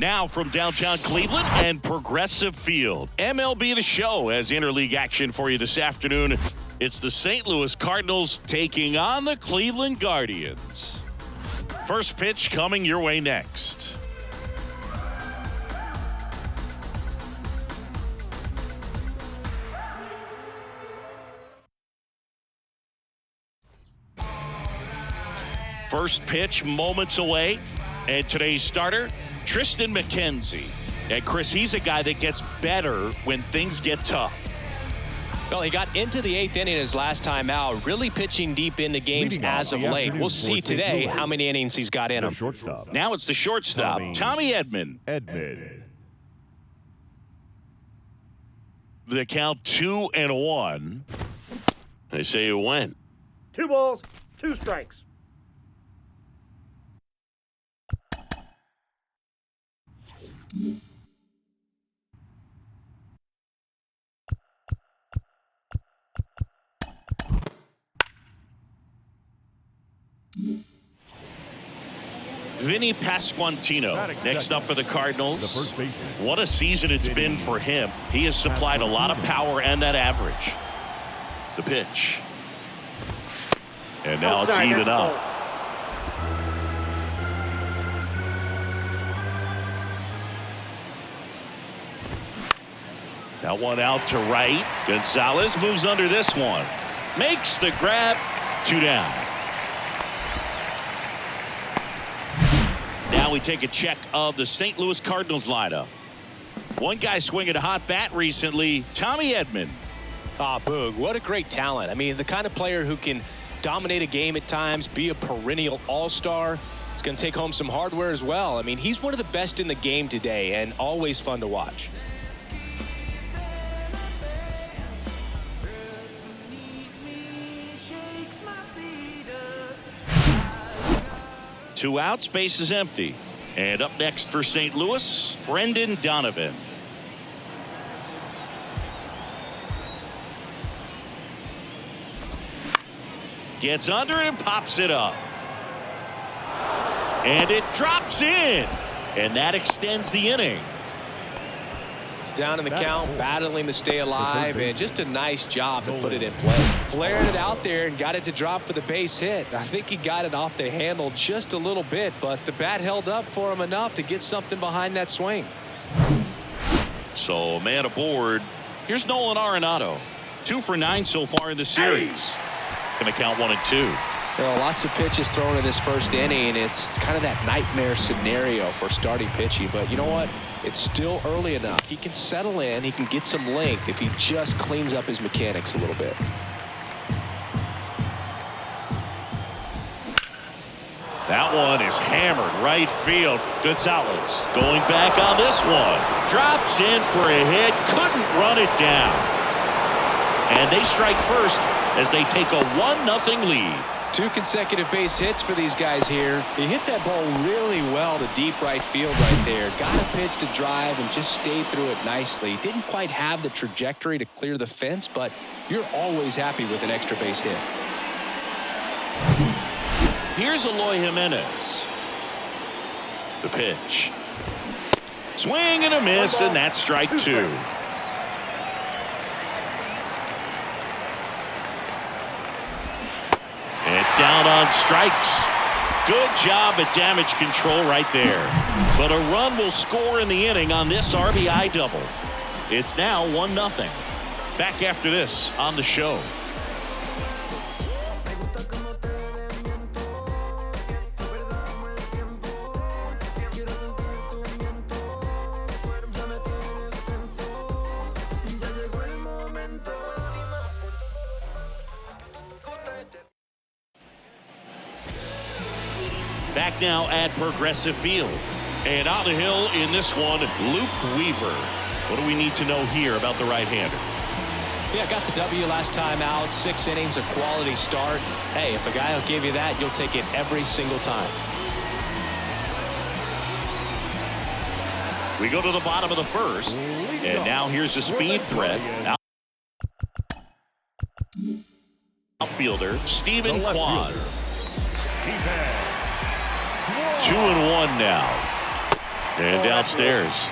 Now from downtown Cleveland and Progressive Field. MLB The Show has interleague action for you this afternoon. It's the St. Louis Cardinals taking on the Cleveland Guardians. First pitch coming your way next. First pitch moments away. And today's starter, Tristan McKenzie. And Chris, he's a guy that gets better when things get tough. Well, he got into the 8th inning his last time out, really pitching deep into games as of late. We'll see today how many innings he's got in him. Now it's the shortstop, Tommy Edman. The count 2-1. They say it went. 2 balls, 2 strikes. Vinny Pasquantino next up for the Cardinals. What a season it's been for him. He has supplied a lot of power and that average. The pitch. And now it's even up. That one out to right. Gonzalez moves under this one. Makes the grab. 2 down. Now we take a check of the St. Louis Cardinals lineup. One guy swinging a hot bat recently, Tommy Edman. Boog, what a great talent. I mean, the kind of player who can dominate a game at times, be a perennial all-star. He's going to take home some hardware as well. I mean, he's one of the best in the game today and always fun to watch. Two outs, base is empty. And up next for St. Louis, Brendan Donovan. Gets under it and pops it up. And it drops in. And that extends the inning. Down in the count, battling to stay alive, and just a nice job to put it in play. Flared it out there and got it to drop for the base hit. I think he got it off the handle just a little bit, but the bat held up for him enough to get something behind that swing. So, man aboard. Here's Nolan Arenado. 2 for 9 so far in the series. Going to count 1 and 2. There are lots of pitches thrown in this first inning. It's kind of that nightmare scenario for starting pitching, but you know what? It's still early enough. He can settle in. He can get some length if he just cleans up his mechanics a little bit. That one is hammered right field. Gonzalez going back on this one. Drops in for a hit. Couldn't run it down. And they strike first as they take a 1-0 lead. 2 consecutive base hits for these guys here. He hit that ball really well to deep right field right there. Got a pitch to drive and just stayed through it nicely. Didn't quite have the trajectory to clear the fence, but you're always happy with an extra base hit. Here's Eloy Jimenez. The pitch. Swing and a miss, and that's strike 2. And down on strikes. Good job at damage control right there. But a run will score in the inning on this RBI double. It's now 1-0. Back after this on the show. Back now at Progressive Field. And on the hill in this one, Luke Weaver. What do we need to know here about the right-hander? Yeah, got the W last time out. 6 innings, a quality start. Hey, if a guy will give you that, you'll take it every single time. We go to the bottom of the first. And now here's the speed threat. Outfielder, Stephen Kwan. 2-1 now. And downstairs.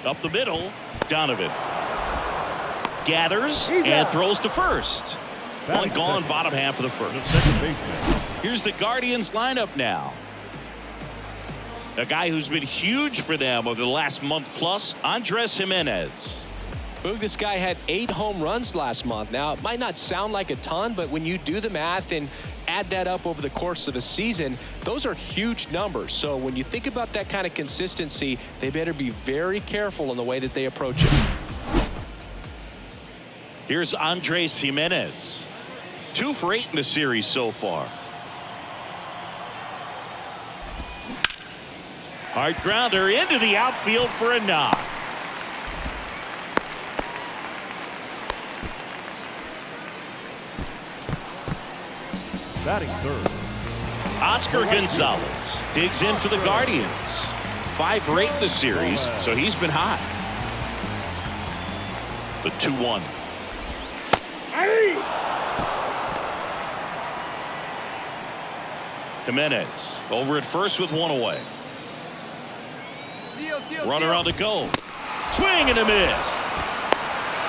Up the middle, Donovan gathers and throws to first. One gone, bottom half of the first. Here's the Guardians lineup now. A guy who's been huge for them over the last month plus, Andres Jimenez. Boog, this guy had 8 home runs last month. Now, it might not sound like a ton, but when you do the math and add that up over the course of a season, those are huge numbers. So when you think about that kind of consistency, they better be very careful in the way that they approach it. Here's Andres Jimenez. 2 for 8 in the series so far. Hard grounder into the outfield for a knock. Batting third, Oscar Gonzalez digs in for the Guardians. 5 for 8 in the series, so he's been hot. The 2-1. Jimenez over at first with 1 away. Runner on the go. Swing and a miss.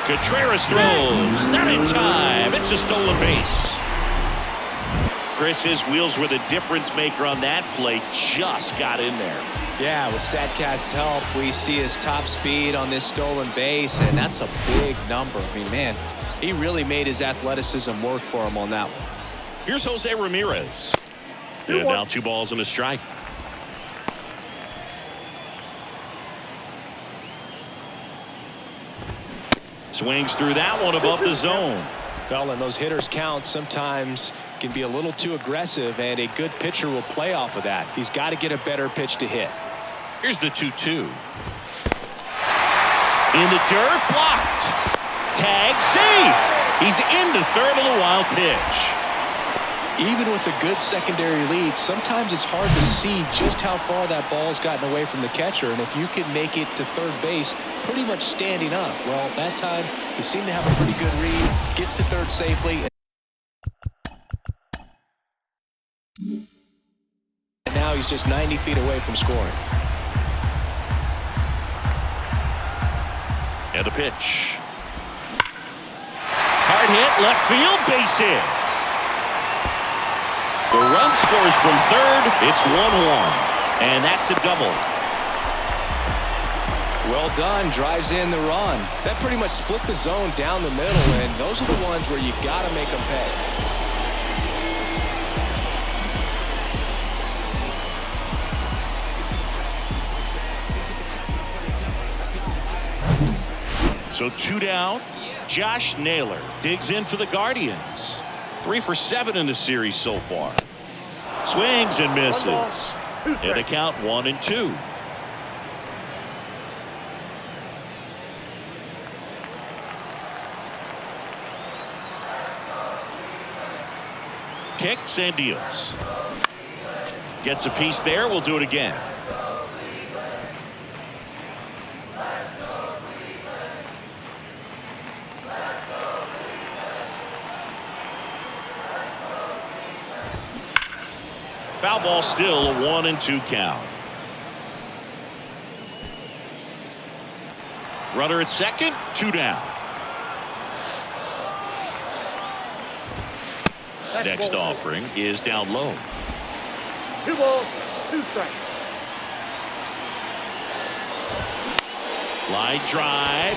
Contreras throws. Not in time. It's a stolen base. Chris, his wheels were the difference maker on that play. Just got in there. Yeah, with StatCast's help, we see his top speed on this stolen base, and that's a big number. I mean, man, he really made his athleticism work for him on that one. Here's Jose Ramirez. And now 2 balls and a strike. Swings through that one above the zone. Well, and those hitters count sometimes can be a little too aggressive, and a good pitcher will play off of that. He's got to get a better pitch to hit. Here's the 2-2. In the dirt, blocked. Tag, save. He's into third on the wild pitch. Even with a good secondary lead, sometimes it's hard to see just how far that ball's gotten away from the catcher, and if you can make it to third base pretty much standing up, well, that time he seemed to have a pretty good read, gets to third safely, and now he's just 90 feet away from scoring. And a pitch. Hard hit, left field, base hit. The run scores from third. It's 1-1. And that's a double. Well done. Drives in the run. That pretty much split the zone down the middle, and those are the ones where you got to make them pay. So 2 down. Josh Naylor digs in for the Guardians. 3 for 7 in the series so far. Swings and misses. And a count 1-2. Kicks and deals. Gets a piece there. We'll do it again. Foul ball, still a 1-2 count. Runner at second, 2 down. Next offering is down low. 2 balls, 2 strikes. Line drive.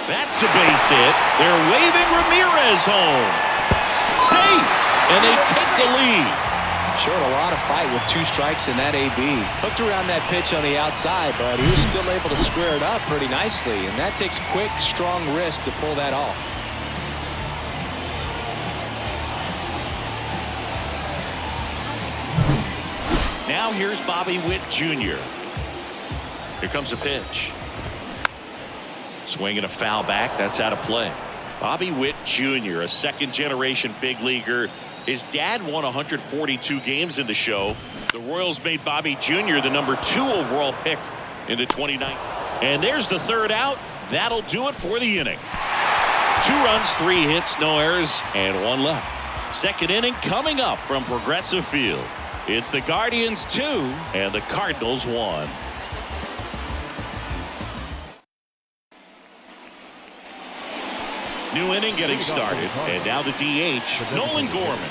That's a base hit. They're waving Ramirez home. Safe, and they take the lead. Showed a lot of fight with 2 strikes in that AB. Hooked around that pitch on the outside, but he was still able to square it up pretty nicely, and that takes quick, strong wrist to pull that off. Now here's Bobby Witt Jr. Here comes a pitch. Swinging a foul back. That's out of play. Bobby Witt Jr., a second-generation big leaguer. His dad won 142 games in the show. The Royals made Bobby Jr. the #2 overall pick in the 2019. And there's the third out. That'll do it for the inning. 2 runs, 3 hits, no errors, and 1 left. Second inning coming up from Progressive Field. It's the Guardians 2 and the Cardinals 1. New inning getting started, and now the DH, Nolan Gorman.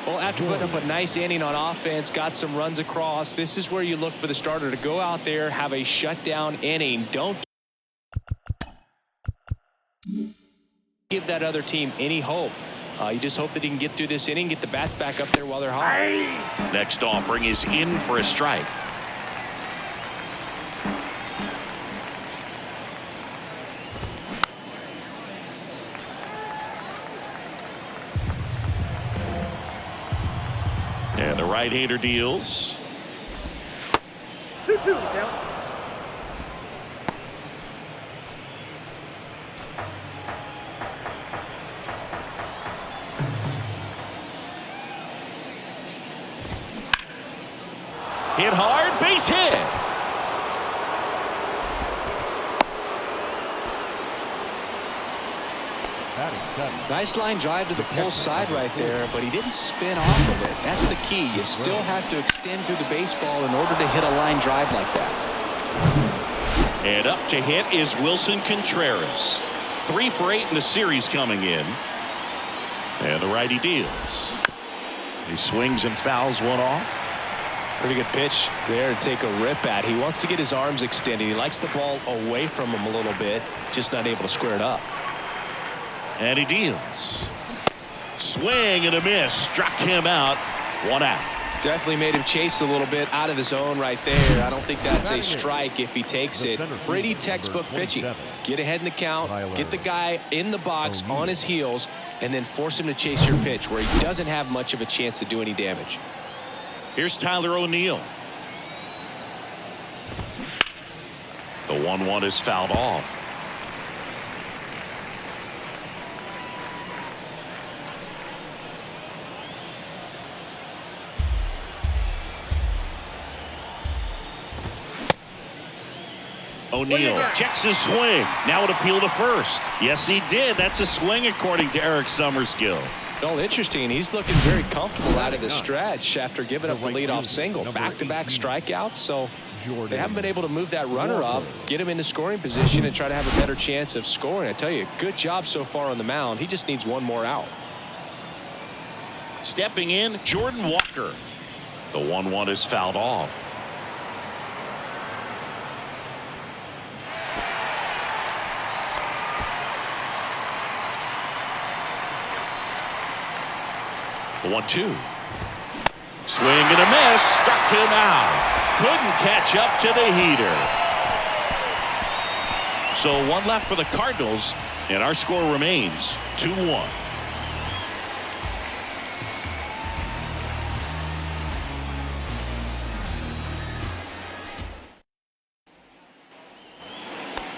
Well, after putting up a nice inning on offense, got some runs across, this is where you look for the starter to go out there, have a shutdown inning. Don't give that other team any hope. You just hope that he can get through this inning, get the bats back up there while they're hot. Next offering is in for a strike. And the right-hander deals. 2-2 count. Hit hard, base hit. Nice line drive to the pole side right there, but he didn't spin off of it. That's the key. You still have to extend through the baseball in order to hit a line drive like that. And up to hit is Wilson Contreras. 3 for 8 in the series coming in. And the righty deals. He swings and fouls one off. Pretty good pitch there to take a rip at. He wants to get his arms extended. He likes the ball away from him a little bit, just not able to square it up. And he deals. Swing and a miss. Struck him out. 1 out. Definitely made him chase a little bit out of his zone right there. I don't think that's a strike if he takes it. Pretty textbook pitching. Get ahead in the count, get the guy in the box on his heels, and then force him to chase your pitch where he doesn't have much of a chance to do any damage. Here's Tyler O'Neill. The 1-1 is fouled off. O'Neill checks his swing. Now it appeal to first. Yes, he did. That's a swing according to Eric Summerskill. Well, interesting. He's looking very comfortable out of the stretch after giving up the leadoff single. Back-to-back strikeouts, so they haven't been able to move that runner up, get him into scoring position, and try to have a better chance of scoring. I tell you, good job so far on the mound. He just needs one more out. Stepping in, Jordan Walker. The 1-1 is fouled off. The 1-2. Swing and a miss. Struck him out. Couldn't catch up to the heater. So 1 left for the Cardinals, and our score remains 2-1.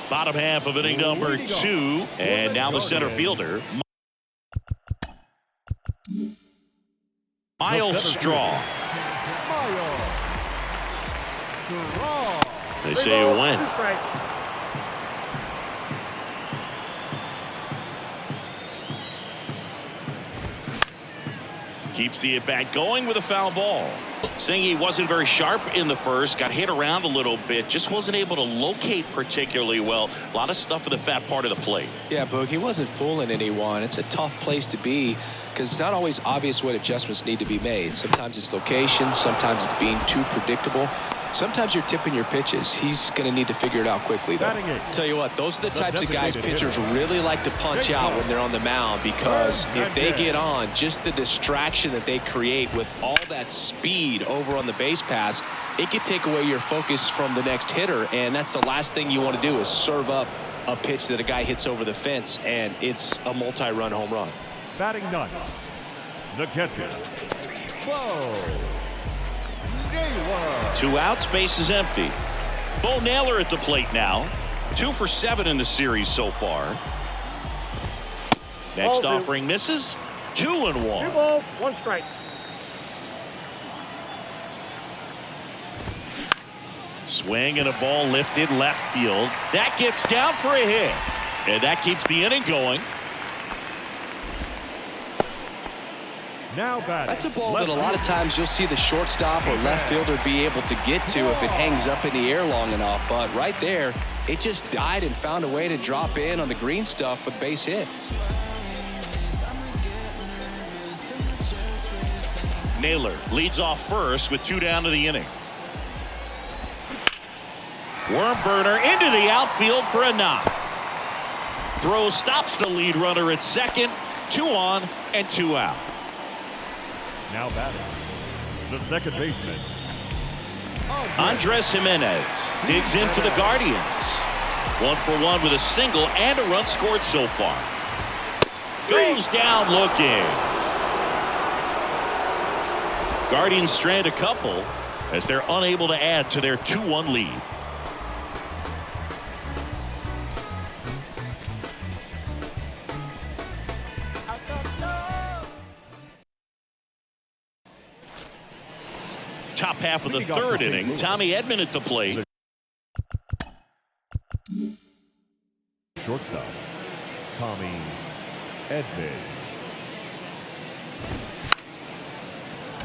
Bottom half of inning number 2, and now the center fielder, Miles Straw. They say it went. Keeps the at-bat going with a foul ball. Saying he wasn't very sharp in the first, got hit around a little bit, just wasn't able to locate particularly well. A lot of stuff in the fat part of the plate. Yeah, Boog, he wasn't fooling anyone. It's a tough place to be because it's not always obvious what adjustments need to be made. Sometimes it's location, sometimes it's being too predictable. Sometimes you're tipping your pitches. He's going to need to figure it out quickly, though. Tell you what, those are the types of guys pitchers really like to punch out when they're on the mound, because if they get on, just the distraction that they create with all that speed over on the base pass, it could take away your focus from the next hitter, and that's the last thing you want to do is serve up a pitch that a guy hits over the fence, and it's a multi-run home run. Batting ninth, the catcher, Bo. 2 outs, base is empty. Bo Naylor at the plate now. 2 for 7 in the series so far. Next Ball two. offering misses. 2-1. 2 balls, 1 strike. Swing and a ball lifted left field. That gets down for a hit. And that keeps the inning going. Now batting. That's a ball that a lot of times you'll see the shortstop or left fielder be able to get to if it hangs up in the air long enough. But right there, it just died and found a way to drop in on the green stuff with base hit. Naylor leads off first with 2 down to the inning. Worm burner into the outfield for a knock. Throw stops the lead runner at second. 2 on and 2 out. Now batting. The second baseman. Andres Jimenez digs in for the Guardians. 1 for 1 with a single and a run scored so far. Goes down looking. Guardians strand a couple as they're unable to add to their 2-1 lead. Top half of the third inning. Tommy Edman at the plate. Shortstop, Tommy Edman.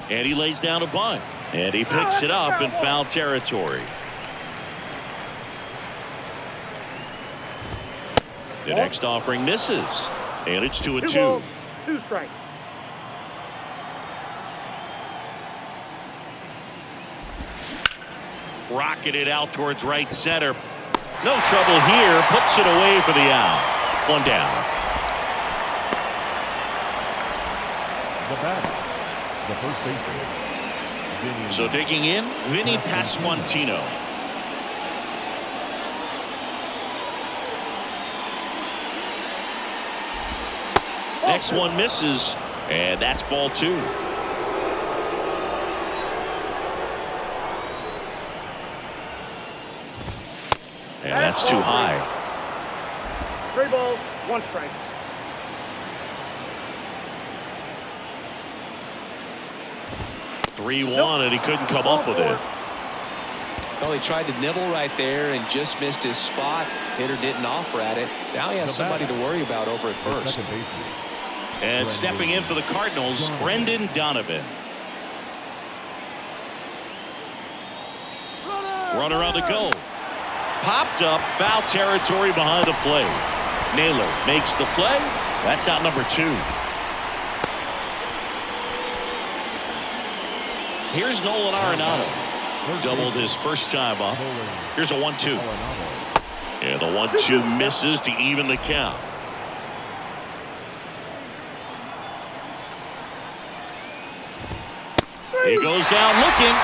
And he lays down a bunt. And he picks it up in foul territory. The next offering misses. And it's 2-2. 2 balls, 2 strikes. Rocketed out towards right center. No trouble here. Puts it away for the out. 1 down. The batter, the first baseman. So digging in, Vinny Pasquantino. Next one misses, and that's ball 2. And that's too high. 3 balls, 1 strike. Three-1, and he couldn't come up with it. Well, he tried to nibble right there and just missed his spot. Hitter didn't offer at it. Now he has somebody to worry about over at first. And stepping in for the Cardinals, Brendan Donovan. Runner on the go. Popped up, foul territory behind the plate. Naylor makes the play. That's out number 2. Here's Nolan Arenado. Doubled his first time up. Here's a 1-2. And the 1-2 misses to even the count. He goes down looking.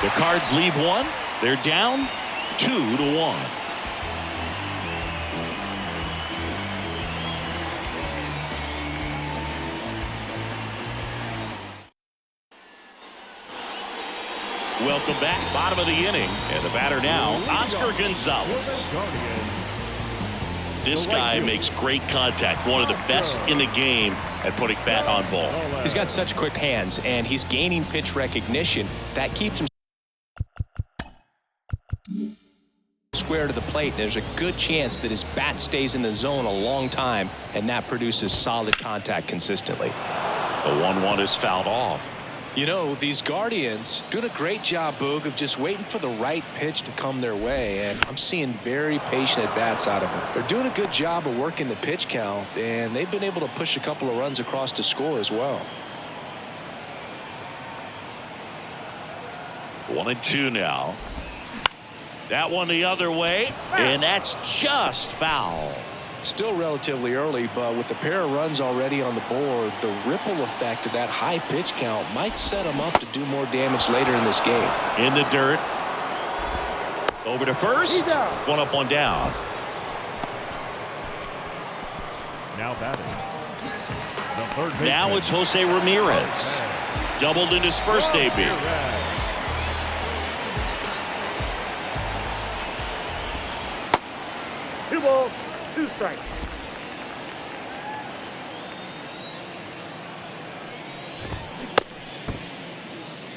The Cards leave 1. They're down 2-1. Welcome back. Bottom of the inning. And the batter now, Oscar Gonzalez. This guy makes great contact. One of the best in the game at putting bat on ball. He's got such quick hands, and he's gaining pitch recognition. That keeps him square to the plate. There's a good chance that his bat stays in the zone a long time, and that produces solid contact consistently. The 1-1 is fouled off. You know, these Guardians doing a great job, Boog, of just waiting for the right pitch to come their way, and I'm seeing very patient at-bats out of them. They're doing a good job of working the pitch count, and they've been able to push a couple of runs across to score as well. 1-2 now. That one the other way, and that's just foul. Still relatively early, but with the pair of runs already on the board, the ripple effect of that high pitch count might set them up to do more damage later in this game. In the dirt. Over to first. 1 up, 1 down. Now batting. The third baseman. Now it's Jose Ramirez. Doubled in his first debut. balls, 2 strikes.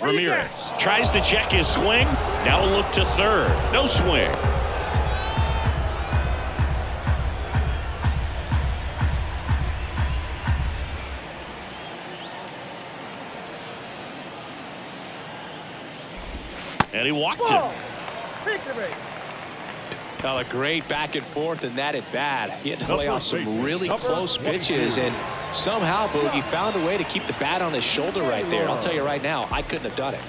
Ramirez tries to check his swing. Now a look to third. No swing. And he walked him. Victory. Oh, a great back and forth and that at bat. He had to lay off some really close pitches, and somehow, Boogie found a way to keep the bat on his shoulder right there. I'll tell you right now, I couldn't have done it.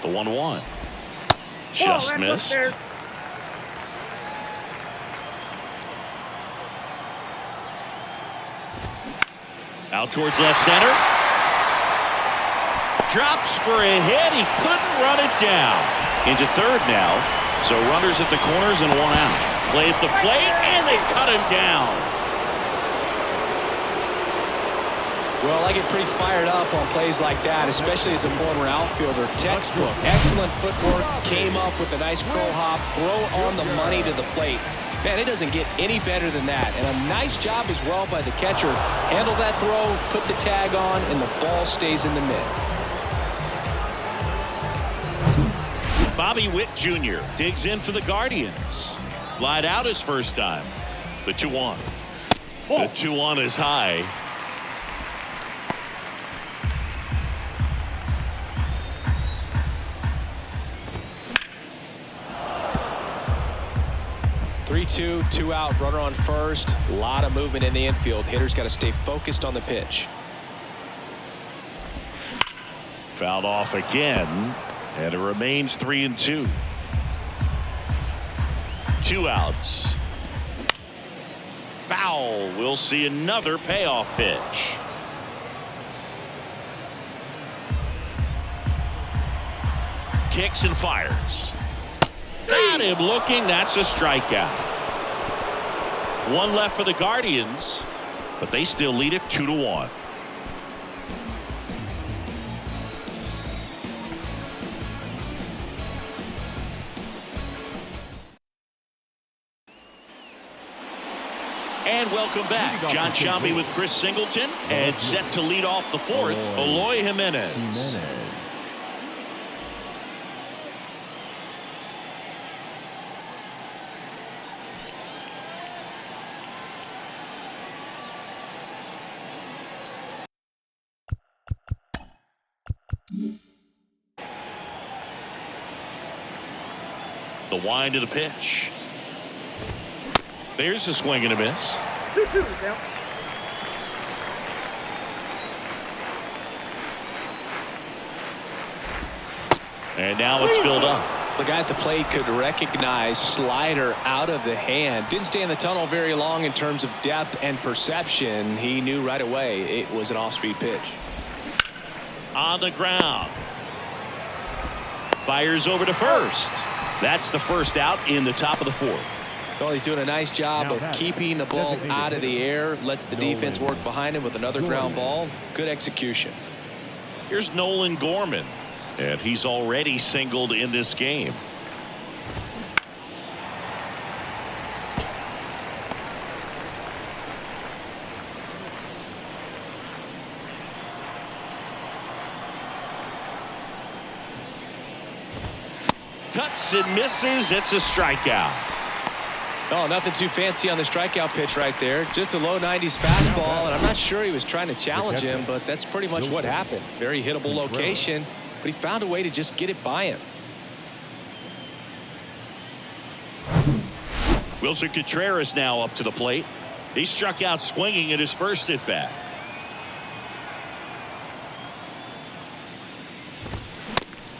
The 1-1. Just missed. Out towards left center. Drops for a hit. He couldn't run it down. Into third now. So runners at the corners and 1 out. Play at the plate, and they cut him down. Well, I get pretty fired up on plays like that, especially as a former outfielder. Textbook. Excellent footwork. Came up with a nice crow hop. Throw on the money to the plate. Man, it doesn't get any better than that. And a nice job as well by the catcher. Handle that throw, put the tag on, and the ball stays in the mitt. Bobby Witt Jr. digs in for the Guardians. Flied out his first time. The 2-1. The 2-1 is high. Three-two, 2 out, runner on first. A lot of movement in the infield. Hitter's got to stay focused on the pitch. Fouled off again, and it remains 3-2. 2 outs. Foul. We'll see another payoff pitch. Kicks and fires. Got him looking. That's a strikeout. 1 left for the Guardians, but they still lead it 2-1. And welcome back. John Sciambi with Chris Singleton, and set to lead off the 4th, Eloy Jimenez. The wind of the pitch. There's a swing and a miss. 2-2 count. And now it's filled up. The guy at the plate could recognize slider out of the hand. Didn't stay in the tunnel very long in terms of depth and perception. He knew right away it was an off-speed pitch. On the ground. Fires over to first. That's the first out in the top of the 4th. Well, he's doing a nice job of keeping the ball out of the air. Lets the defense work behind him with another ground ball. Good execution. Here's Nolan Gorman, and he's already singled in this game. Cuts and misses. It's a strikeout. Oh, nothing too fancy on the strikeout pitch right there. Just a low 90s fastball, and I'm not sure he was trying to challenge him, but that's pretty much what happened. Very hittable location, but he found a way to just get it by him. Wilson Contreras now up to the plate. He struck out swinging at his first at bat.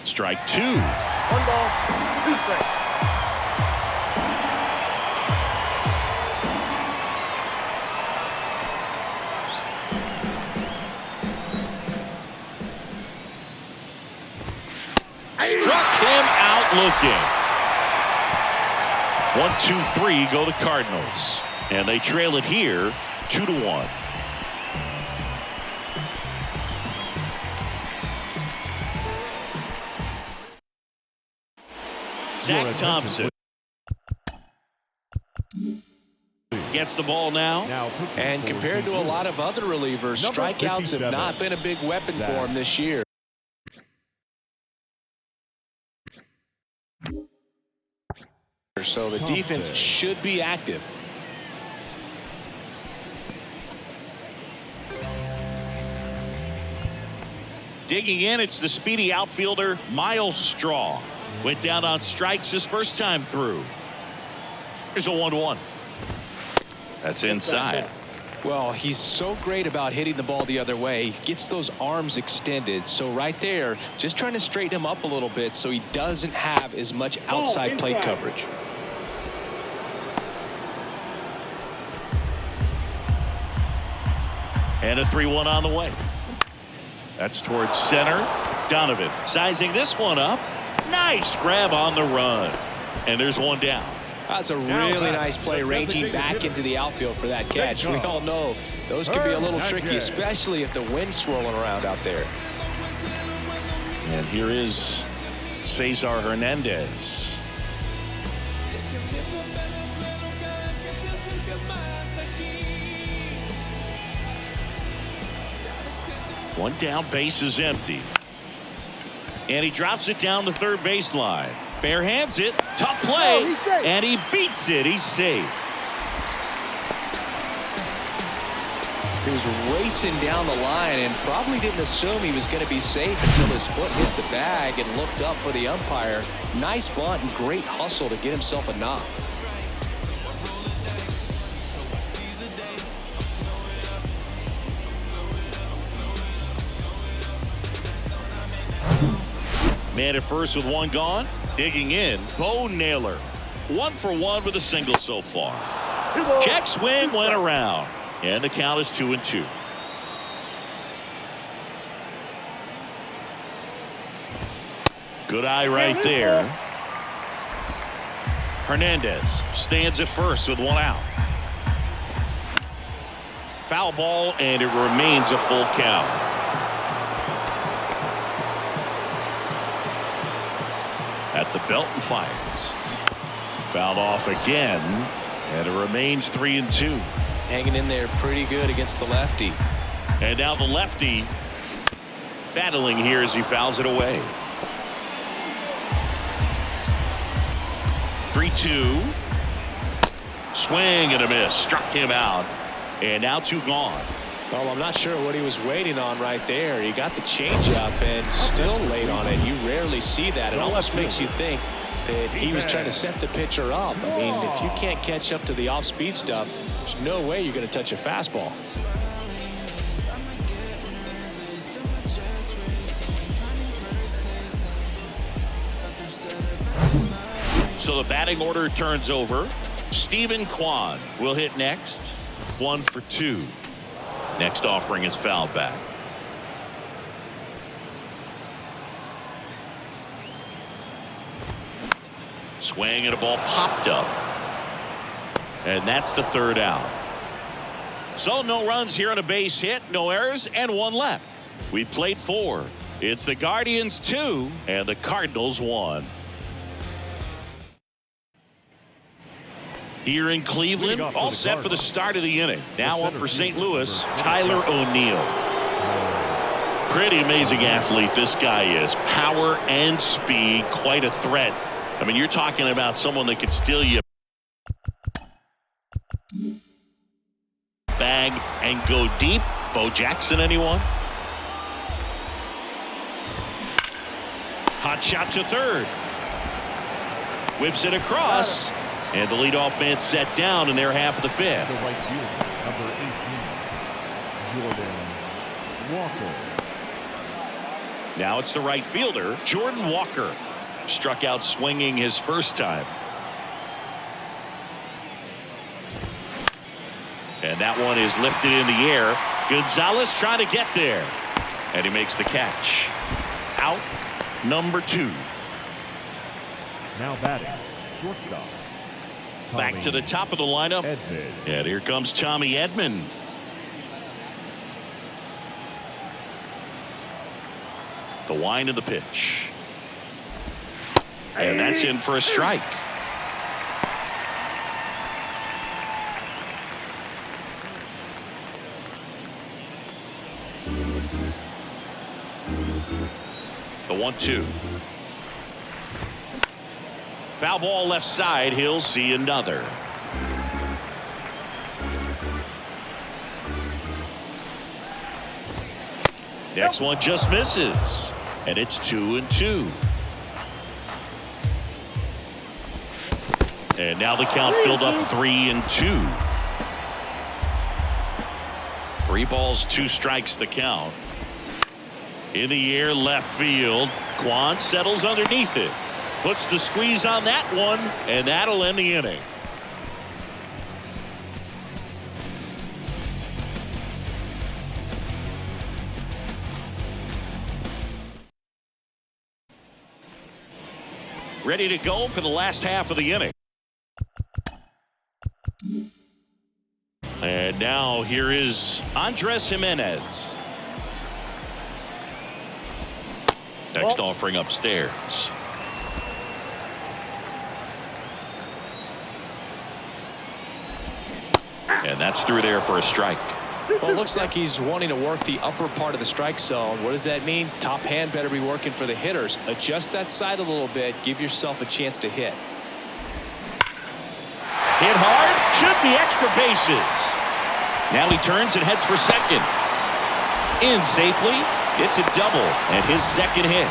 Strike 2. 1 ball, 2 strikes. Struck him out looking. 1-2-3 go the Cardinals, and they trail it here 2-1. Zach Thompson gets the ball now. And compared to a lot of other relievers, strikeouts have not been a big weapon for him this year. So the defense should be active. Digging in, it's the speedy outfielder Miles Straw. Went down on strikes his first time through. Here's a 1-1. That's inside. Well, he's so great about hitting the ball the other way. He gets those arms extended. So right there, just trying to straighten him up a little bit so he doesn't have as much outside plate coverage. And a 3-1 on the way. That's towards center. Donovan sizing this one up. Nice grab on the run. And there's one down. That's a really nice play, ranging back into the outfield for that catch. We all know those can be a little tricky, especially if the wind's swirling around out there. And here is Cesar Hernandez. One down, base is empty. And he drops it down the third baseline. Bare hands it. Tough play. And he beats it. He's safe. He was racing down the line and probably didn't assume he was going to be safe until his foot hit the bag and looked up for the umpire. Nice bunt and great hustle to get himself a knock. Man at first with one gone. Digging in, Bo Naylor. 1 for 1 with a single so far. Check swing went around. And the count is 2-2. Good eye right there. Hernandez stands at first with one out. Foul ball, and it remains a full count. At the belt and fires. Fouled off again, and it remains 3-2. Hanging in there pretty good against the lefty. And now the lefty battling here as he fouls it away. 3-2. Swing and a miss. Struck him out. And now 2 gone. Well, I'm not sure what he was waiting on right there. He got the changeup and still late on it. You rarely see that. It almost makes you think that he was trying to set the pitcher up. I mean, if you can't catch up to the off-speed stuff, there's no way you're going to touch a fastball. So the batting order turns over. Stephen Kwan will hit next. 1 for 2. Next offering is fouled back. Swing and a ball popped up. And that's the third out. So no runs here on a base hit, no errors, and 1 left. We played 4. It's the Guardians 2 and the Cardinals 1. Here in Cleveland, all set for the start of the inning. Now up for St. Louis, Tyler O'Neill. Pretty amazing athlete this guy is. Power and speed, quite a threat. I mean, you're talking about someone that could steal you bag and go deep. Bo Jackson, anyone? Hot shot to third. Whips it across. And the leadoff man set down in their half of the 5th. The right fielder, number 18, Jordan Walker. Now it's the right fielder, Jordan Walker. Struck out swinging his first time. And that one is lifted in the air. Gonzalez trying to get there. And he makes the catch. Out number 2. Now batting, shortstop. Back to the top of the lineup. Edman. And here comes Tommy Edman. The wind of the pitch. And that's in for a strike. The 1-2. Foul ball left side. He'll see another. Next one just misses. And it's 2-2. And now the count filled up 3-2. 3 balls, 2 strikes the count. In the air, left field. Quan settles underneath it. Puts the squeeze on that one, and that'll end the inning. Ready to go for the last half of the inning. And now here is Andres Jimenez. Next offering upstairs. And that's through there for a strike. Well, it looks like he's wanting to work the upper part of the strike zone. What does that mean? Top hand better be working for the hitters. Adjust that side a little bit. Give yourself a chance to hit. Hit hard. Should be extra bases. Now he turns and heads for second. In safely. It's a double and his second hit.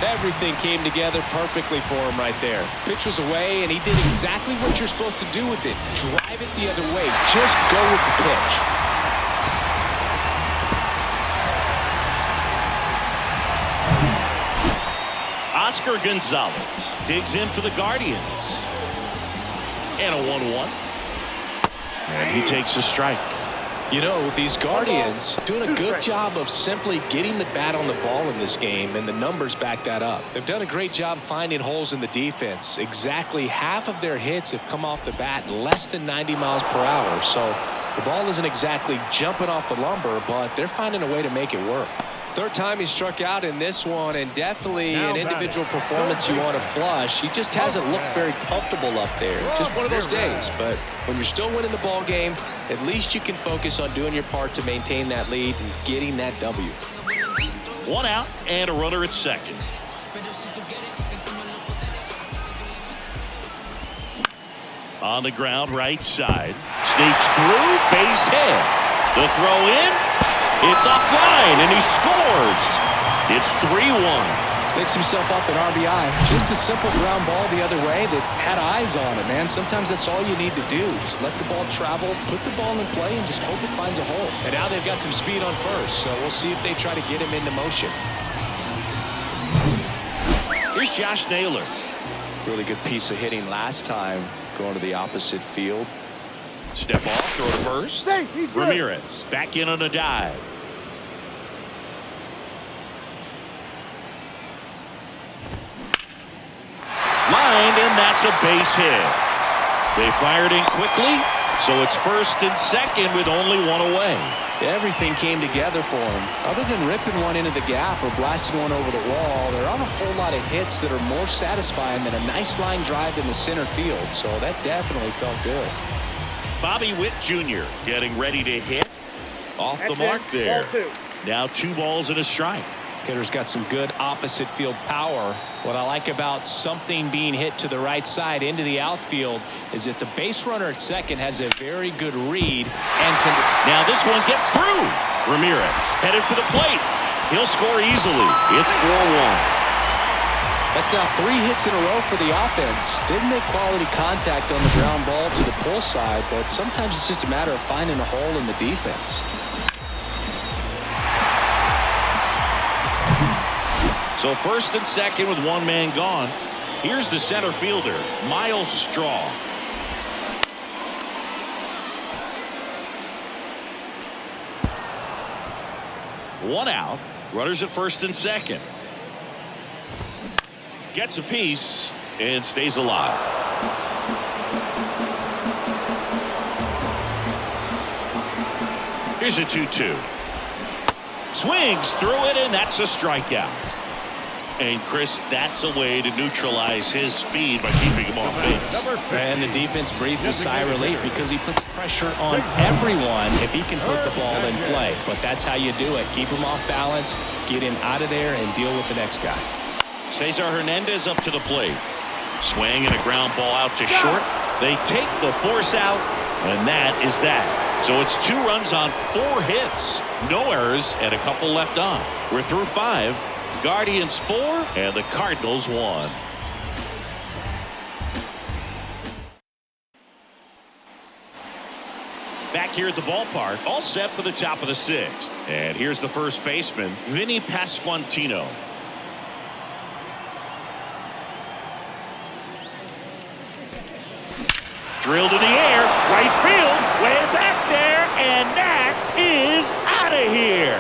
Everything came together perfectly for him right there. Pitch was away, and he did exactly what you're supposed to do with it. Drive it the other way. Just go with the pitch. Oscar Gonzalez digs in for the Guardians. And a 1-1. And he takes a strike. You know, these Guardians doing a good job of simply getting the bat on the ball in this game, and the numbers back that up. They've done a great job finding holes in the defense. Exactly half of their hits have come off the bat less than 90 miles per hour. So the ball isn't exactly jumping off the lumber, but they're finding a way to make it work. Third time he struck out in this one, and definitely an individual performance you want to flush. He just hasn't looked very comfortable up there. Just one of those days. But when you're still winning the ball game, at least you can focus on doing your part to maintain that lead and getting that W. 1 out and a runner at second. On the ground, right side. Sneaks through, base hit. The throw in. It's offline, and he scores. It's 3-1. Picks himself up an RBI. Just a simple ground ball the other way that had eyes on it, man. Sometimes that's all you need to do. Just let the ball travel, put the ball in play, and just hope it finds a hole. And now they've got some speed on first, so we'll see if they try to get him into motion. Here's Josh Naylor. Really good piece of hitting last time, going to the opposite field. Step off, throw to first. Ramirez back in on a dive. Lined, and that's a base hit. They fired in quickly, so it's first and second with only 1 away. Everything came together for him. Other than ripping one into the gap or blasting one over the wall, there aren't a whole lot of hits that are more satisfying than a nice line drive in the center field, so that definitely felt good. Bobby Witt Jr. getting ready to hit. Off the mark there. Now 2 balls and a strike. Hitter's got some good opposite field power. What I like about something being hit to the right side into the outfield is that the base runner at second has a very good read and can. Now this one gets through. Ramirez headed for the plate. He'll score easily. It's 4-1. That's now 3 hits in a row for the offense. Didn't make quality contact on the ground ball to the pull side, but sometimes it's just a matter of finding a hole in the defense. So first and second with 1 man gone. Here's the center fielder, Miles Straw. One out. Runners at first and second. Gets a piece and stays alive. Here's a 2-2. Swings through it, and that's a strikeout. And Chris, that's a way to neutralize his speed by keeping him off base. And the defense breathes a sigh of relief because he puts pressure on everyone if he can put the ball in play. But that's how you do it. Keep him off balance, get him out of there, and deal with the next guy. Cesar Hernandez up to the plate. Swing and a ground ball out to short. They take the force out, and that is that. So it's 2 runs on 4 hits. No errors and a couple left on. We're through 5. Guardians 4 and the Cardinals 1. Back here at the ballpark, all set for the top of the 6th. And here's the first baseman, Vinny Pasquantino. Drilled in the air, right field, way back there, and that is out of here.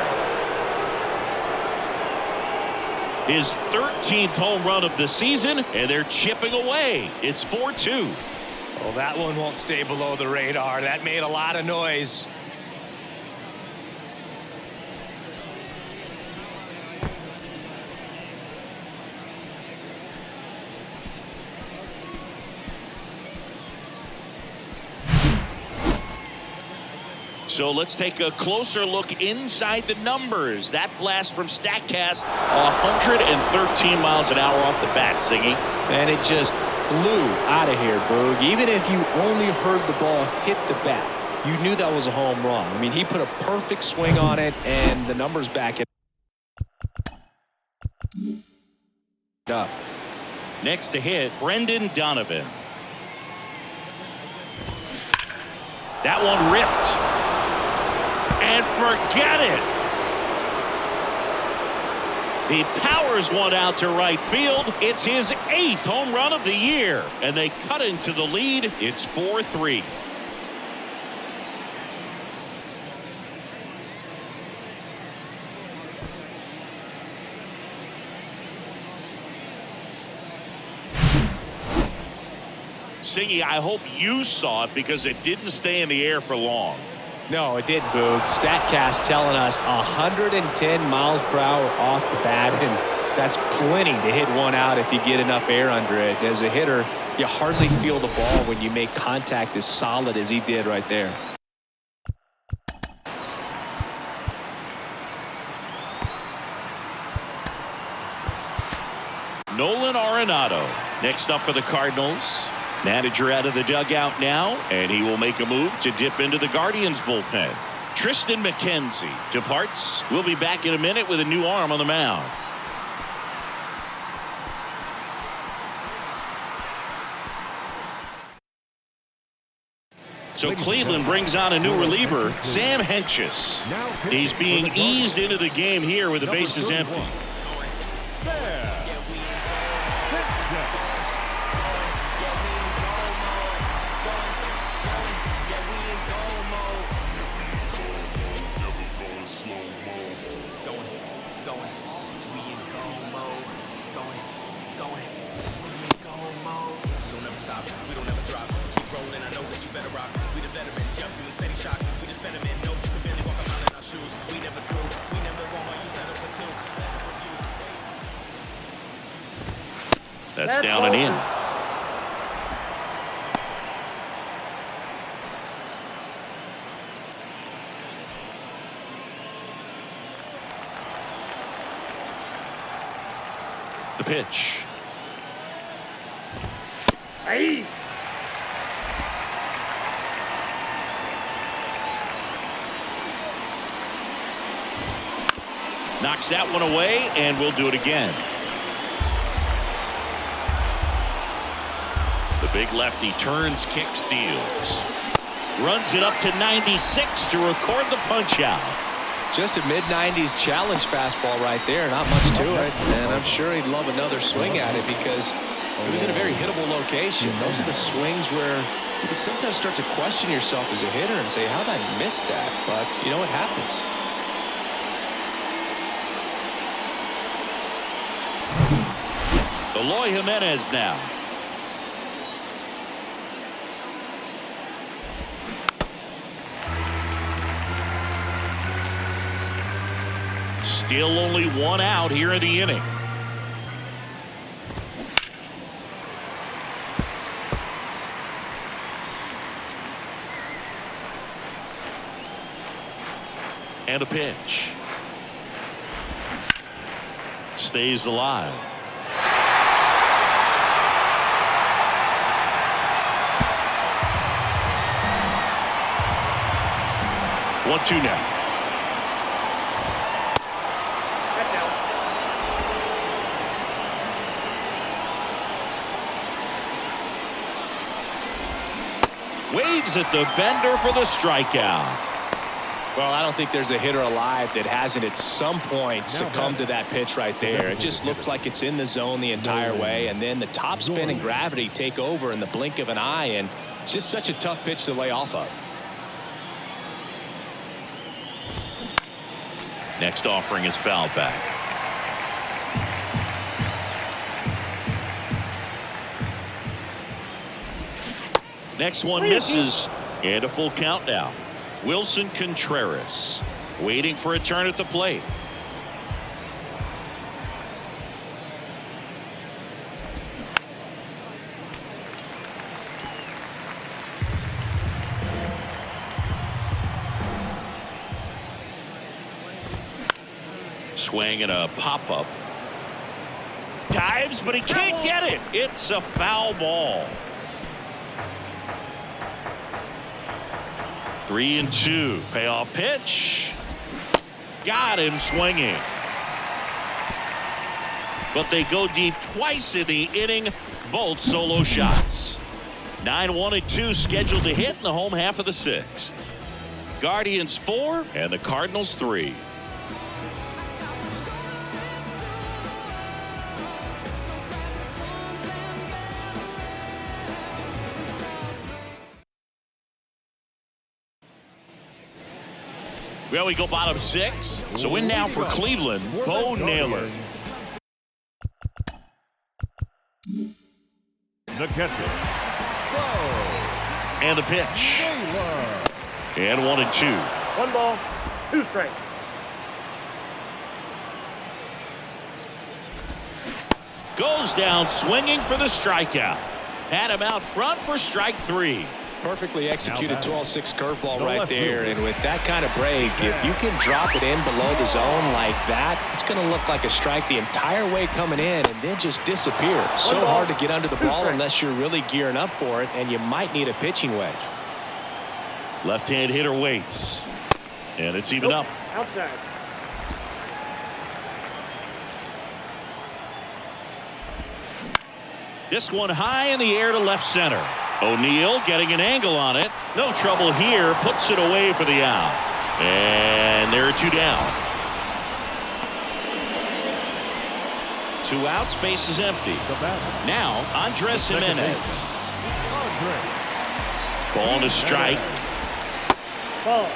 His 13th home run of the season, and they're chipping away. It's 4-2. Well, that one won't stay below the radar. That made a lot of noise. So let's take a closer look inside the numbers. That blast from StatCast, 113 miles an hour off the bat, Siggy. And it just flew out of here, Boog. Even if you only heard the ball hit the bat, you knew that was a home run. I mean, he put a perfect swing on it, and the numbers back it up. Next to hit, Brendan Donovan. That one ripped. And forget it. He powers one out to right field. It's his 8th home run of the year. And they cut into the lead. It's 4-3. Siggy, I hope you saw it because it didn't stay in the air for long. No, it didn't, Boog. StatCast telling us 110 miles per hour off the bat, and that's plenty to hit one out if you get enough air under it. As a hitter, you hardly feel the ball when you make contact as solid as he did right there. Nolan Arenado next up for the Cardinals. Manager out of the dugout now, and he will make a move to dip into the Guardians bullpen. Tristan McKenzie departs. We'll be back in a minute with a new arm on the mound. So Cleveland brings on a new reliever, Sam Hentges. He's being eased into the game here with the bases empty. That's down and in. The pitch. Hey. Knocks that one away, and we'll do it again. The big lefty turns, kicks, deals. Runs it up to 96 to record the punch out. Just a mid-90s challenge fastball right there. Not much to it. And I'm sure he'd love another swing at it because it was in a very hittable location. Those are the swings where you can sometimes start to question yourself as a hitter and say, how did I miss that? But, you know, it happens. Eloy Jimenez now. Still only one out here in the inning. And a pitch. Stays alive. One-two now. That's out. Waves at the bender for the strikeout. Well, I don't think there's a hitter alive that hasn't at some point succumbed to that pitch right there. It just looks like it's in the zone the entire way, and then the top spin and gravity take over in the blink of an eye, and it's just such a tough pitch to lay off of. Next offering is fouled back. Next one misses, and a full count now. Wilson Contreras waiting for a turn at the plate. Swing and a pop-up. Dives, but he can't get it. It's a foul ball. 3-2. Payoff pitch. Got him swinging. But they go deep twice in the inning. Both solo shots. 9-1-2 scheduled to hit in the home half of the sixth. Guardians 4 and the Cardinals 3. Well, we go bottom 6. So in now for Cleveland, Bo Naylor. The catcher. And the pitch. And 1-2. 1 ball, 2 strikes. Goes down swinging for the strikeout. Had him out front for strike 3. Perfectly executed 12-6 curveball right there, and with that kind of break, if you can drop it in below the zone like that, it's going to look like a strike the entire way coming in and then just disappear. So hard to get under the ball unless you're really gearing up for it, and you might need a pitching wedge. Left-hand hitter waits, and it's even up. Outside. This one high in the air to left center. O'Neill getting an angle on it. No trouble here. Puts it away for the out. And there are 2 down. 2 outs. Base is empty. Now Andres Jimenez. Ball to strike. Ball.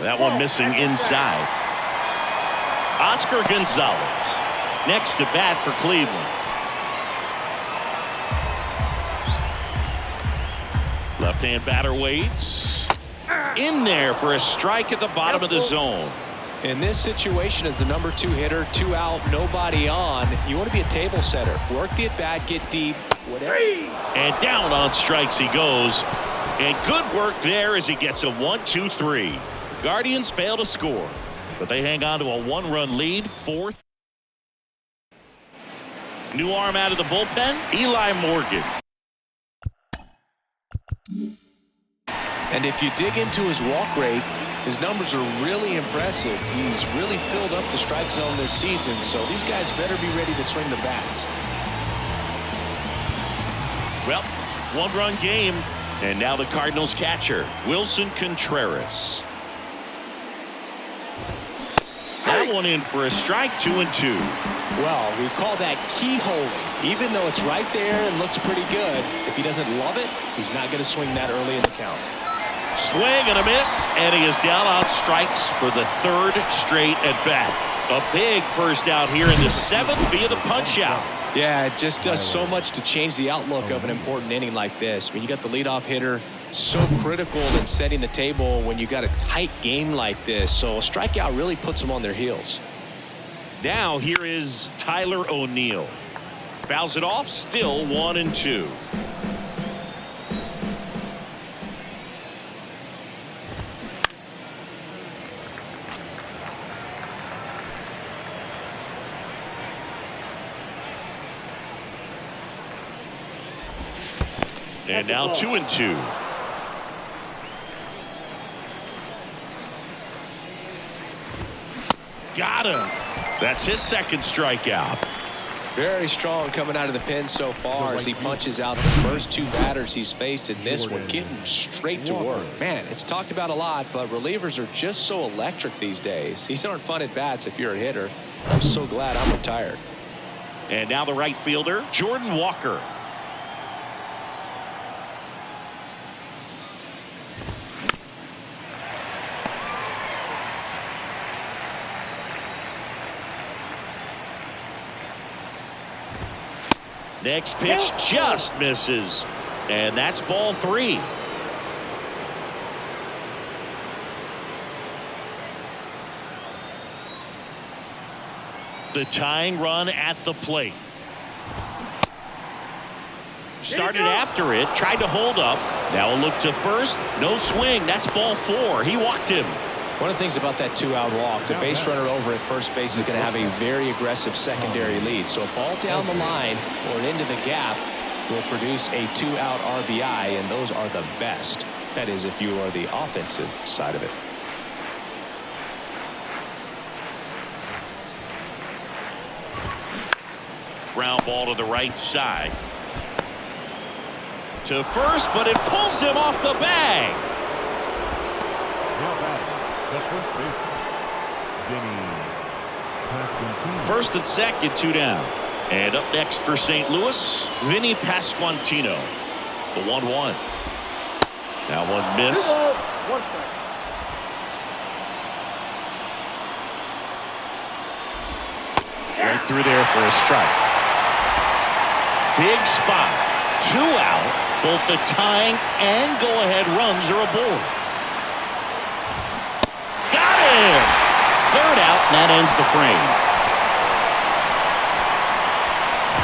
That one missing inside. Oscar Gonzalez next to bat for Cleveland. Left-hand batter waits. In there for a strike at the bottom of the zone. In this situation, as the number 2 hitter, 2 out, nobody on, you want to be a table setter. Work the at-bat, get deep, whatever. And down on strikes he goes. And good work there as he gets a 1-2-3. Guardians fail to score, but they hang on to a 1-run lead. 4th. New arm out of the bullpen, Eli Morgan. And if you dig into his walk rate, his numbers are really impressive. He's really filled up the strike zone this season, so these guys better be ready to swing the bats. Well, 1-run game, and now the Cardinals catcher, Wilson Contreras. That one in for a strike, 2-2. Well, we call that keyhole. Even though it's right there and looks pretty good, if he doesn't love it, he's not going to swing that early in the count. Swing and a miss, and he is down on strikes for the 3rd straight at bat. A big first out here in the 7th via the punch out. Yeah, it just does so much to change the outlook of an important inning like this. I mean, you got the leadoff hitter, so critical in setting the table when you got a tight game like this. So a strikeout really puts them on their heels. Now here is Tyler O'Neill. Fouls it off, still 1-2. And now 2-2. Got him. That's his second strikeout. Very strong coming out of the pen so far as he punches out the first two batters he's faced in this one, getting straight to work. Man, it's talked about a lot, but relievers are just so electric these days. These aren't fun at bats if you're a hitter. I'm so glad I'm retired. And now the right fielder, Jordan Walker. Next pitch just misses. And that's ball 3. The tying run at the plate. Started after it, tried to hold up. Now a look to first. No swing. That's ball 4. He walked him. One of the things about that 2-out walk, the base runner over at first base is going to have a very aggressive secondary lead. So a ball down the line or into the gap will produce a 2-out RBI, and those are the best. That is, if you are the offensive side of it. Ground ball to the right side. To first, but it pulls him off the bag. Now batting, the first baseman, Vinny Pasquantino. First and second, 2 down. And up next for St. Louis, Vinny Pasquantino. The 1-1. Now one missed. 1 strike. Right through there for a strike. Big spot. 2 out. Both the tying and go-ahead runs are aboard. Got him! 3rd out, and that ends the frame.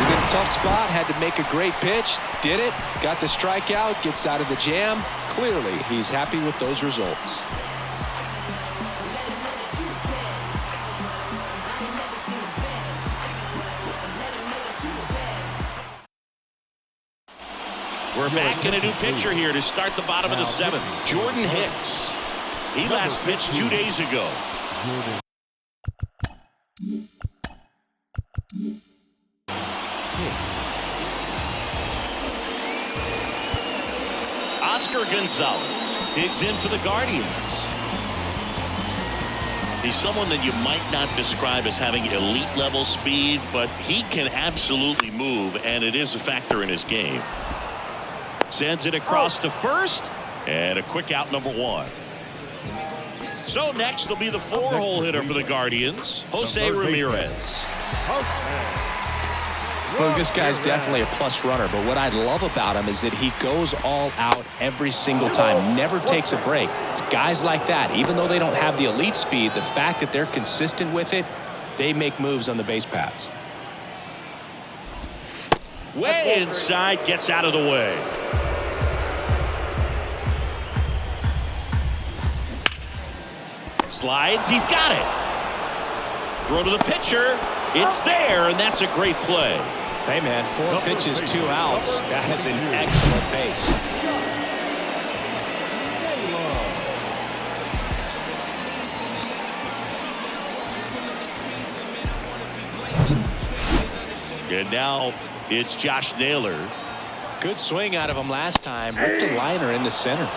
He's in a tough spot, had to make a great pitch, did it, got the strikeout, gets out of the jam. Clearly, he's happy with those results. We're back in a new pitcher here to start the bottom of the 7th. Jordan Hicks. He last pitched 2 days ago. Oscar Gonzalez digs in for the Guardians. He's someone that you might not describe as having elite level speed, but he can absolutely move, and it is a factor in his game. Sends it across to first, and a quick out, number 1. So next will be the 4-hole hitter for the Guardians, Jose Ramirez. Well, this guy's definitely a plus runner, but what I love about him is that he goes all out every single time, never takes a break. It's guys like that, even though they don't have the elite speed, the fact that they're consistent with it, they make moves on the base paths. Way inside, gets out of the way. Slides, he's got it. Throw to the pitcher. It's there, and that's a great play. Hey, man, 4 pitches, 2 outs. That is an excellent pace. And now it's Josh Naylor. Good swing out of him last time. Ripped a liner into center.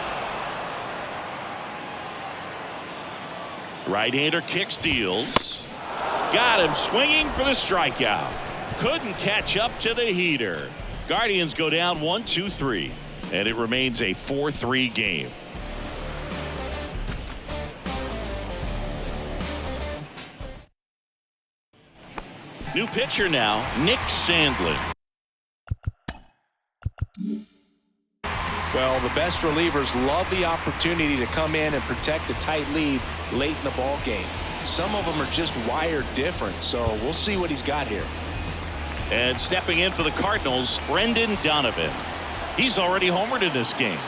Right-hander kicks, deals. Got him swinging for the strikeout. Couldn't catch up to the heater. Guardians go down 1-2-3, and it remains a 4-3 game. New pitcher now, Nick Sandlin. Well, the best relievers love the opportunity to come in and protect a tight lead late in the ball game. Some of them are just wired different, so we'll see what he's got here. And stepping in for the Cardinals, Brendan Donovan. He's already homered in this game.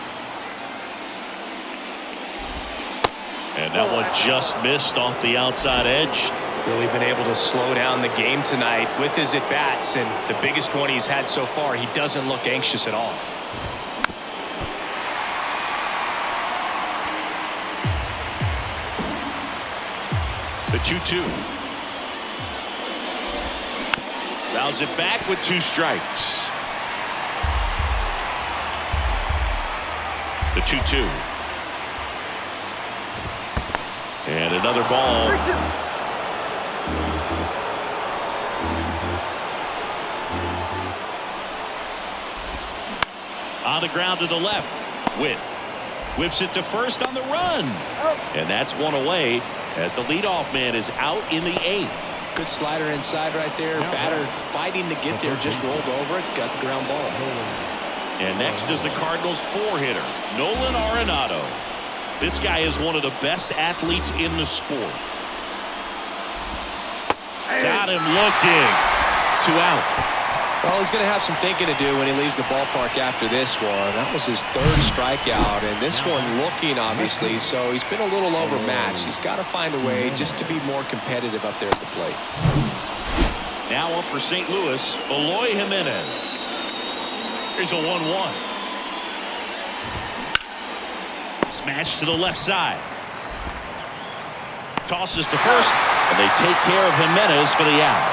And that one just missed off the outside edge. Really been able to slow down the game tonight with his at-bats, and the biggest one he's had so far, he doesn't look anxious at all. The 2-2. Fouls it back with 2 strikes. The 2-2. And another ball. On the ground to the left. Witt whips it to first on the run. And that's one away as the leadoff man is out in the 8th. Good slider inside right there. Batter fighting to get there. Just rolled over it. Got the ground ball. And next is the Cardinals 4-hitter, Nolan Arenado. This guy is one of the best athletes in the sport. Got him looking. 2 out. Well, he's going to have some thinking to do when he leaves the ballpark after this one. That was his 3rd strikeout, and this one looking, obviously, so he's been a little overmatched. He's got to find a way just to be more competitive up there at the plate. Now up for St. Louis, Eloy Jimenez. Here's a 1-1. Smash to the left side. Tosses to first, and they take care of Jimenez for the out.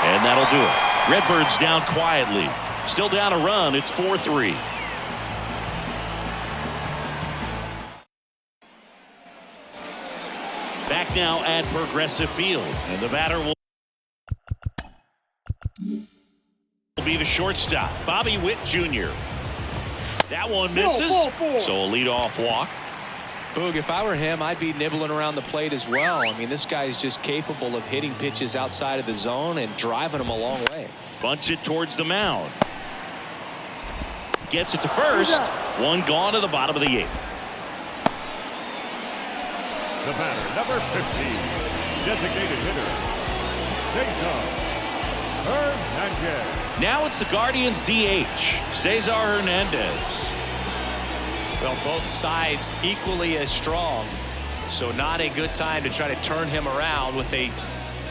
And that'll do it. Redbirds down quietly. Still down a run. It's 4-3. Back now at Progressive Field. And the batter will be the shortstop, Bobby Witt Jr. That one misses. So a leadoff walk. Boog, if I were him, I'd be nibbling around the plate as well. I mean, this guy's just capable of hitting pitches outside of the zone and driving them a long way. Bunch it towards the mound. Gets it to first. One gone to the bottom of the 8th. The batter, number 15, designated hitter, Cesar Hernandez. Now it's the Guardians DH, Cesar Hernandez. Well, both sides equally as strong, so not a good time to try to turn him around with a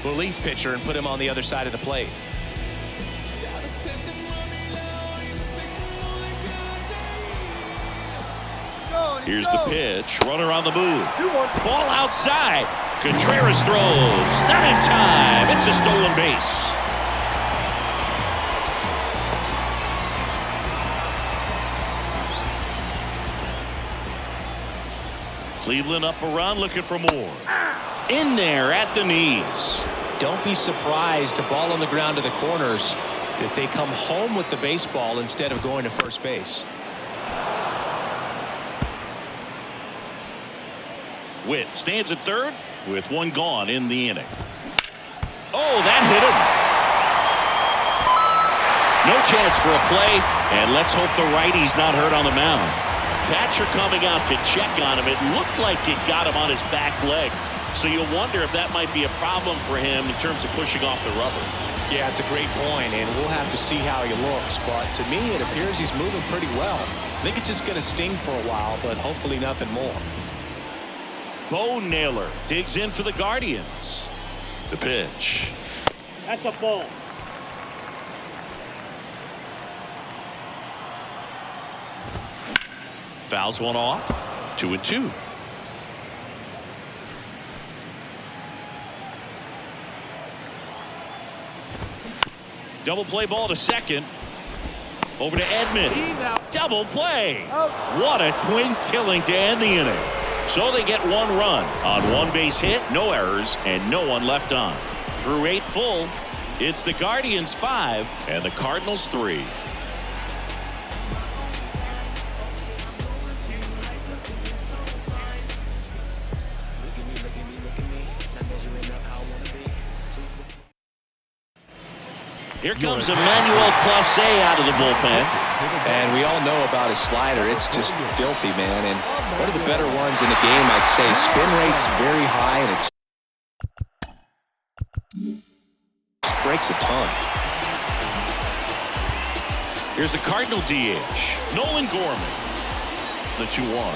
relief pitcher and put him on the other side of the plate. Here's the pitch. Runner on the move. Ball outside. Contreras throws. Not in time. It's a stolen base. Cleveland up a run, looking for more. In there at the knees. Don't be surprised to ball on the ground to the corners that they come home with the baseball instead of going to first base. Witt stands at third with one gone in the inning. Oh, that hit him. No chance for a play, and let's hope the righty's not hurt on the mound. Catcher coming out to check on him. It looked like it got him on his back leg. So you'll wonder if that might be a problem for him in terms of pushing off the rubber. Yeah, it's a great point, and we'll have to see how he looks. But to me, it appears he's moving pretty well. I think it's just going to sting for a while, but hopefully nothing more. Bo Naylor digs in for the Guardians. The pitch. That's a ball. Fouls one off. 2-2. Double play ball to second. Over to Edman. Double play. What a twin killing to end the inning. So they get one run on one base hit, no errors, and no one left on. Through 8 full, it's the Guardians 5 and the Cardinals 3. Here comes Emmanuel Clase out of the bullpen. And we all know about his slider. It's just filthy, man. And one of the better ones in the game, I'd say. Spin rate's very high, and it just breaks a ton. Here's the Cardinal DH, Nolan Gorman. The 2-1.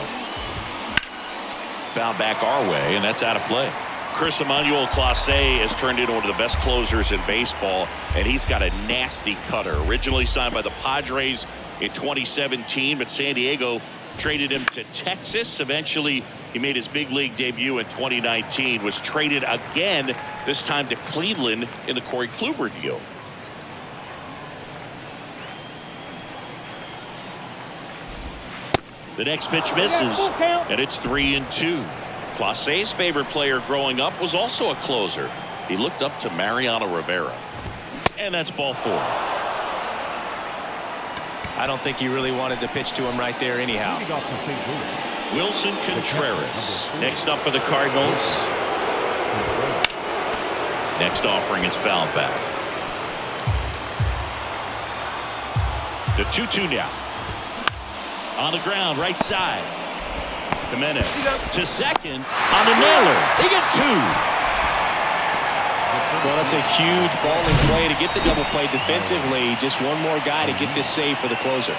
Foul back our way, and that's out of play. Chris Emmanuel Clase has turned into one of the best closers in baseball, and he's got a nasty cutter. Originally signed by the Padres in 2017, but San Diego traded him to Texas. Eventually, he made his big league debut in 2019. Was traded again, this time to Cleveland in the Corey Kluber deal. The next pitch misses, and it's 3-2. Clase's favorite player growing up was also a closer. He looked up to Mariano Rivera. And that's ball 4. I don't think he really wanted to pitch to him right there anyhow. Wilson Contreras next up for the Cardinals. Next offering is fouled back. The 2-2 now. On the ground, right side. Jimenez to second on the nailer. They get 2. Well, that's a huge balling play to get the double play defensively. Just one more guy to get this save for the closer.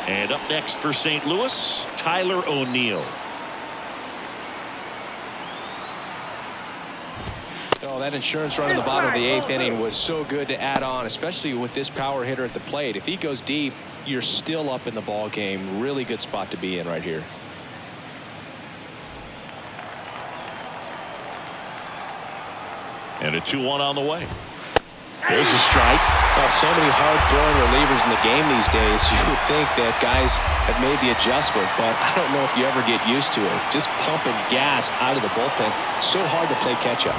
And up next for St. Louis, Tyler O'Neill. Oh, that insurance run in the bottom of the 8th inning was so good to add on, especially with this power hitter at the plate. If he goes deep, you're still up in the ball game. Really good spot to be in right here. And a 2-1 on the way. There's a strike. Well, so many hard-throwing relievers in the game these days. You would think that guys have made the adjustment, but I don't know if you ever get used to it. Just pumping gas out of the bullpen. So hard to play catch-up.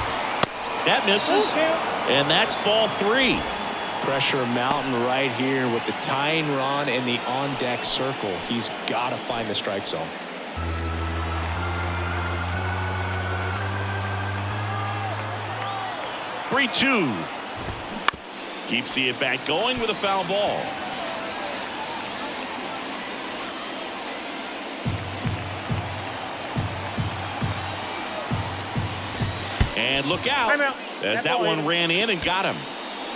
That misses, and that's ball 3. Pressure mountain right here with the tying run and the on-deck circle. He's got to find the strike zone. Three-2. Keeps the at-bat going with a foul ball. And look out, as that one ran in and got him.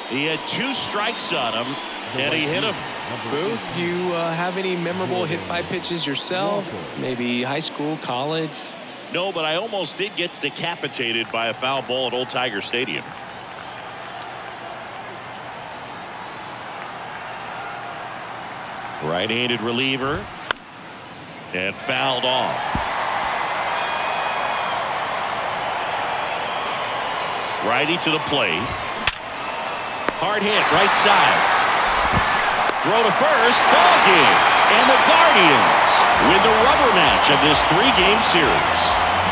He had 2 strikes on him, and he hit him. Boo, you have any memorable hit-by pitches yourself? Maybe high school, college? No, but I almost did get decapitated by a foul ball at Old Tiger Stadium. Right-handed reliever, and fouled off. Righty to the plate. Hard hit, right side. Throw to first, ball game. And the Guardians win the rubber match of this 3-game series.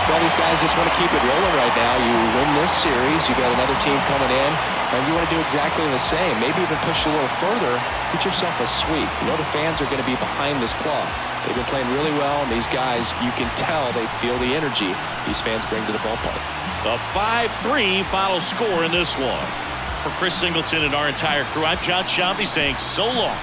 Well, these guys just want to keep it rolling right now. You win this series, you got another team coming in, and you want to do exactly the same. Maybe even push a little further, get yourself a sweep. You know the fans are going to be behind this club. They've been playing really well, and these guys, you can tell they feel the energy these fans bring to the ballpark. A 5-3 final score in this one. For Chris Singleton and our entire crew, I'm John Shambi saying so long.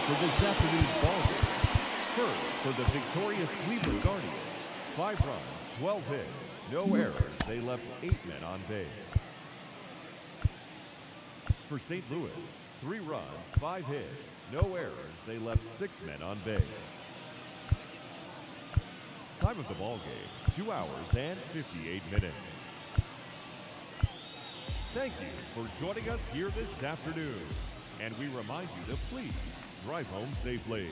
For this afternoon's ball game. First, for the victorious Cleveland Guardians, 5 runs, 12 hits, no errors. They left 8 men on base. For St. Louis, 3 runs, 5 hits, no errors. They left 6 men on base. Time of the ball game, 2 hours and 58 minutes. Thank you for joining us here this afternoon. And we remind you to please drive home safely.